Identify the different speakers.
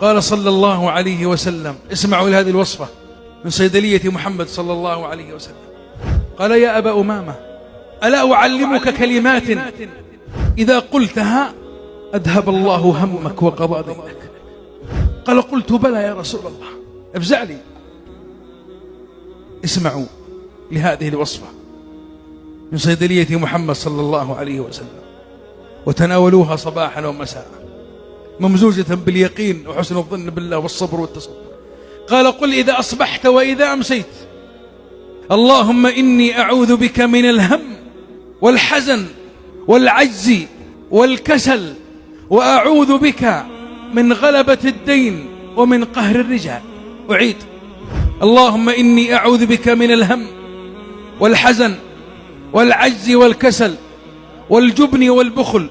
Speaker 1: قال صلى الله عليه وسلم، اسمعوا لهذه الوصفة من صيدلية محمد صلى الله عليه وسلم. قال: يا أبا أمامة، ألا أعلمك كلمات إذا قلتها أذهب الله همك وقضى دينك؟ قال: قلت بلى يا رسول الله، افزع لي. اسمعوا لهذه الوصفة من صيدلية محمد صلى الله عليه وسلم، وتناولوها صباحا ومساء ممزوجة باليقين وحسن الظن بالله والصبر والتصبر. قال: قل إذا أصبحت وإذا أمسيت: اللهم إني أعوذ بك من الهم والحزن والعجز والكسل، وأعوذ بك من غلبة الدين ومن قهر الرجال. أعيد: اللهم إني أعوذ بك من الهم والحزن والعجز والكسل والجبن والبخل